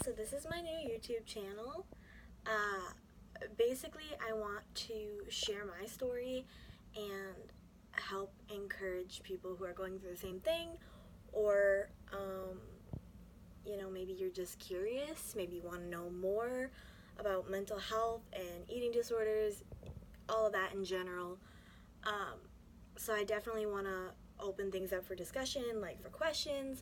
so this is my new YouTube channel. Basically, I want to share my story and help encourage people who are going through the same thing, or maybe you're just curious, maybe you want to know more about mental health and eating disorders, all of that in general. So I definitely want to open things up for discussion, like for questions,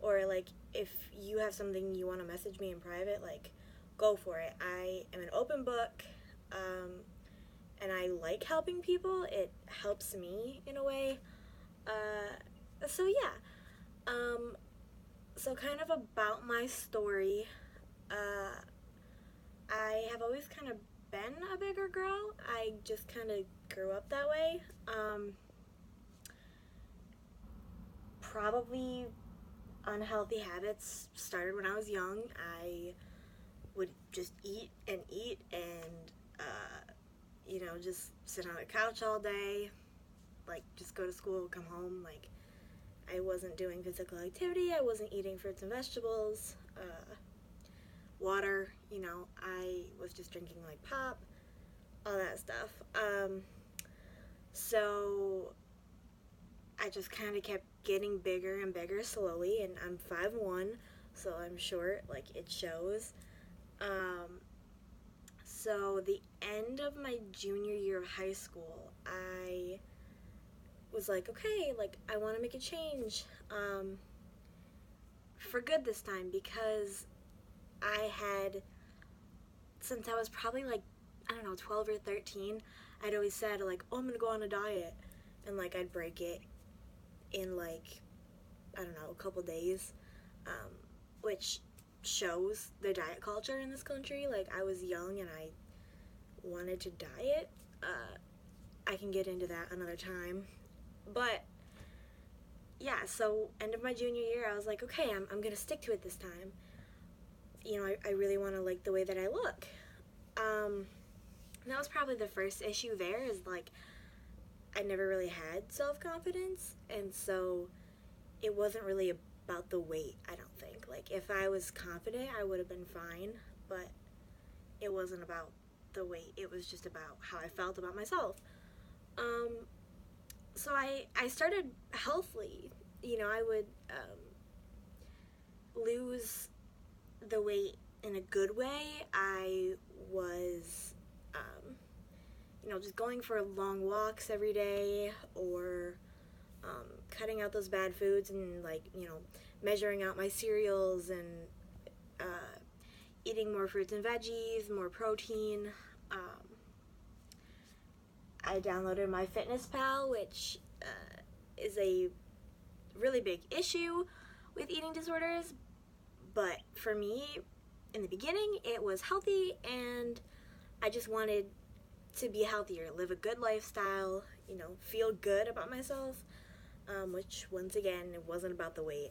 or like if you have something you want to message me in private, like go for it. I am an open book, and I like helping people. It helps me in a way. So yeah. So kind of about my story. I have always kind of been a bigger girl. I just kind of grew up that way. Probably unhealthy habits started when I was young. I would just eat and just sit on the couch all day, like just go to school, come home. Like I wasn't doing physical activity. I wasn't eating fruits and vegetables, water. I was just drinking like pop, all that stuff. So I just kind of kept getting bigger and bigger slowly, and I'm 5'1", so I'm short, like it shows. So the end of my junior year of high school, I was like, okay, like I want to make a change, for good this time, because I had, since I was probably like, I don't know, 12 or 13, I'd always said like, oh, I'm gonna go on a diet, and like I'd break it in like, I don't know, a couple days, which shows the diet culture in this country. Like I was young and I wanted to diet. I can get into that another time, but yeah, so end of my junior year, I was like, okay, I'm gonna stick to it this time. I really want to like the way that I look. That was probably the first issue there, is like I never really had self-confidence, and so it wasn't really about the weight, I don't think. Like if I was confident, I would have been fine, but it wasn't about the weight. It was just about how I felt about myself. So I started healthily. I would lose the weight in a good way. I was, just going for long walks every day, or cutting out those bad foods, and like, measuring out my cereals, and eating more fruits and veggies, more protein. I downloaded MyFitnessPal, which is a really big issue with eating disorders, but for me, in the beginning, it was healthy, and I just wanted to be healthier, live a good lifestyle, feel good about myself, which, once again, it wasn't about the weight.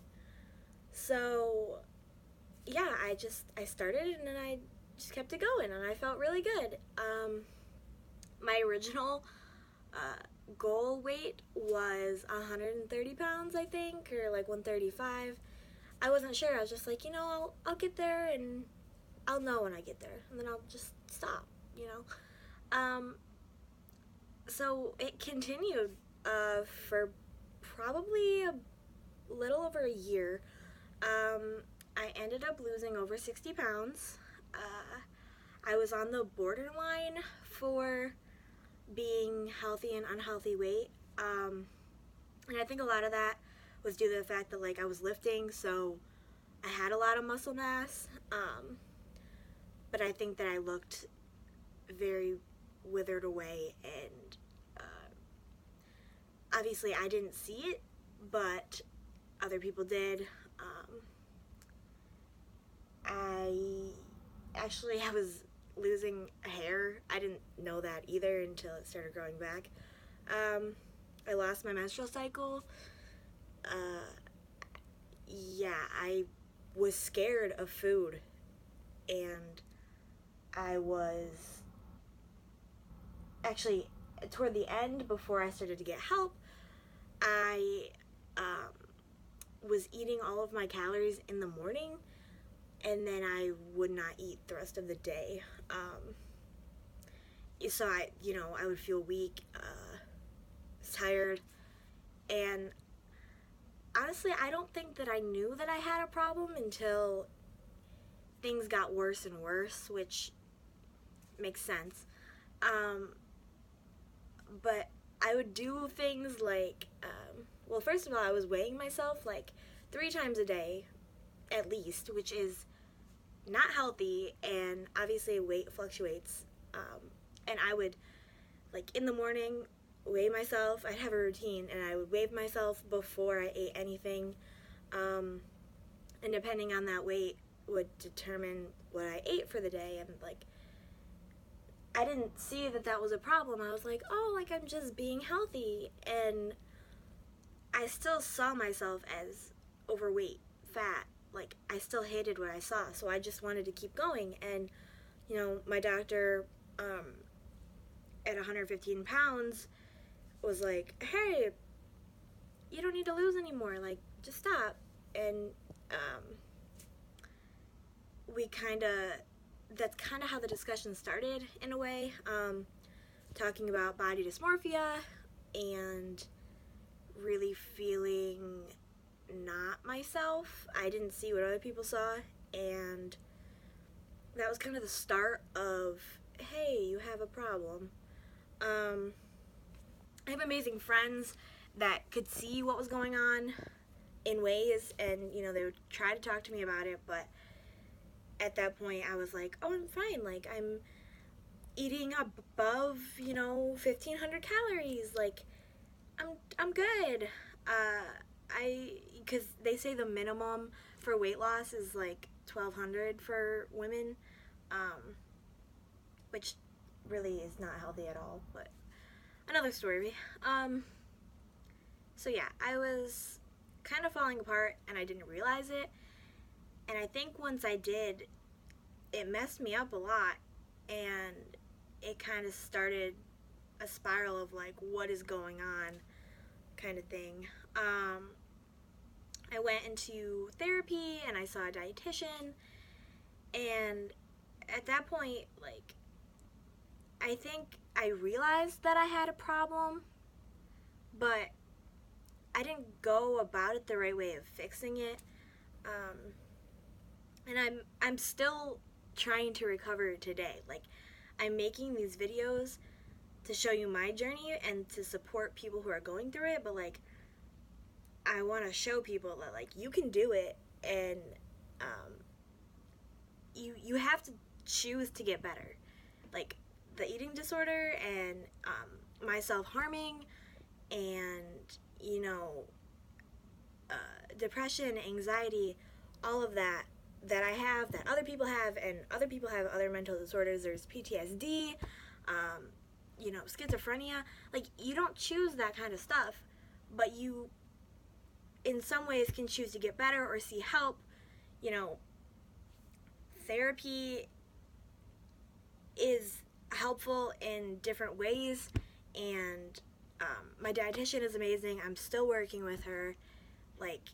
So, yeah, I started, and then I just kept it going, and I felt really good. My original goal weight was 130 pounds, I think, or like 135. I wasn't sure. I was just like, I'll get there, and I'll know when I get there, and then I'll just stop, So it continued for probably a little over a year. I ended up losing over 60 pounds. I was on the borderline for being healthy and unhealthy weight. And I think a lot of that was due to the fact that like I was lifting, so I had a lot of muscle mass. But I think that I looked very withered away, and obviously I didn't see it, but other people did. I was losing hair. I didn't know that either until it started growing back. I lost my menstrual cycle. I was scared of food, and I was actually, toward the end, before I started to get help, I was eating all of my calories in the morning, and then I would not eat the rest of the day. So I would feel weak, tired, and honestly, I don't think that I knew that I had a problem until things got worse and worse, which makes sense. But I would do things like, well, first of all, I was weighing myself like 3 times a day, at least, which is not healthy, and obviously weight fluctuates. And I would, like, in the morning, weigh myself. I'd have a routine, and I would weigh myself before I ate anything. And depending on that weight would determine what I ate for the day. And, like, I didn't see that that was a problem. I was like, oh, like, I'm just being healthy. And I still saw myself as overweight, fat. Like, I still hated what I saw, so I just wanted to keep going. And, my doctor, at 115 pounds, was like, hey, you don't need to lose anymore. Like, just stop. And that's kind of how the discussion started, in a way, talking about body dysmorphia and really feeling not myself. I didn't see what other people saw, and that was kind of the start of, hey, you have a problem. I have amazing friends that could see what was going on in ways, and they would try to talk to me about it, but at that point I was like, oh, I'm fine. Like, I'm eating above 1,500 calories. Like, I'm good. Because they say the minimum for weight loss is like 1,200 for women, which really is not healthy at all, but another story. So yeah, I was kind of falling apart, and I didn't realize it, and I think once I did, it messed me up a lot, and it kind of started a spiral of like, what is going on kind of thing. I went into therapy, and I saw a dietitian, and at that point, like, I think I realized that I had a problem, but I didn't go about it the right way of fixing it. And I'm still trying to recover today. Like, I'm making these videos to show you my journey and to support people who are going through it, but like, I want to show people that, like, you can do it, and you have to choose to get better. Like, the eating disorder and my self-harming and depression, anxiety, all of that I have, that other people have, and other people have other mental disorders. There's PTSD, schizophrenia. Like, you don't choose that kind of stuff, but you in some ways can choose to get better or see help. Therapy is helpful in different ways, and my dietitian is amazing. I'm still working with her. Like,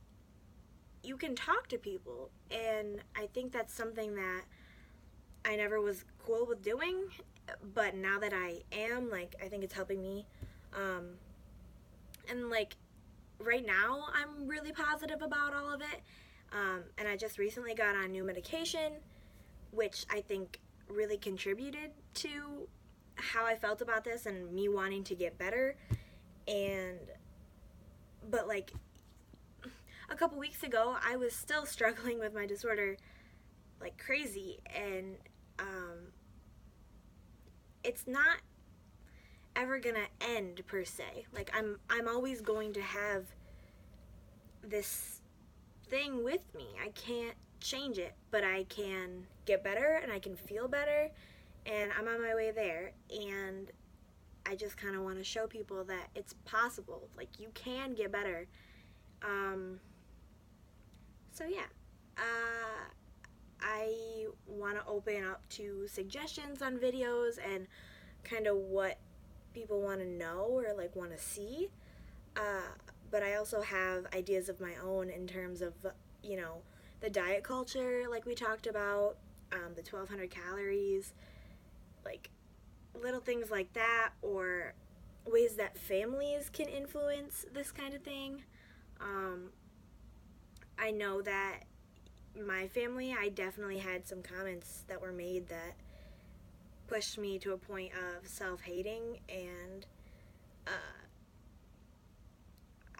you can talk to people, and I think that's something that I never was cool with doing, but now that I am, like, I think it's helping me. And like, right now I'm really positive about all of it, and I just recently got on new medication, which I think really contributed to how I felt about this and me wanting to get better. But like, a couple weeks ago, I was still struggling with my disorder like crazy, and it's not ever gonna end per se. Like, I'm always going to have this thing with me. I can't change it, but I can get better, and I can feel better, and I'm on my way there. And I just kind of want to show people that it's possible. Like, you can get better. So yeah, I want to open up to suggestions on videos and kind of what people want to know or like want to see. But I also have ideas of my own in terms of, the diet culture, like we talked about, the 1,200 calories, like little things like that, or ways that families can influence this kind of thing. I know that my family, I definitely had some comments that were made that pushed me to a point of self-hating, and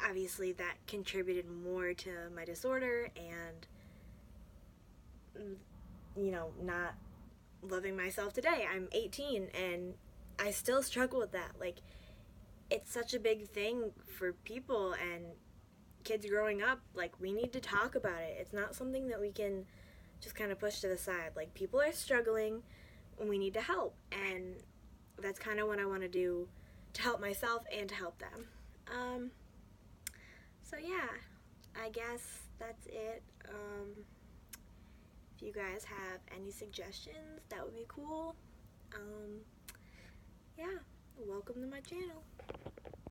obviously that contributed more to my disorder and, not loving myself today. I'm 18 and I still struggle with that. Like, it's such a big thing for people and kids growing up. Like, we need to talk about it. It's not something that we can just kind of push to the side. Like, people are struggling and we need to help. And that's kind of what I want to do to help myself and to help them. So yeah, I guess that's it. If you guys have any suggestions, that would be cool. Yeah, welcome to my channel.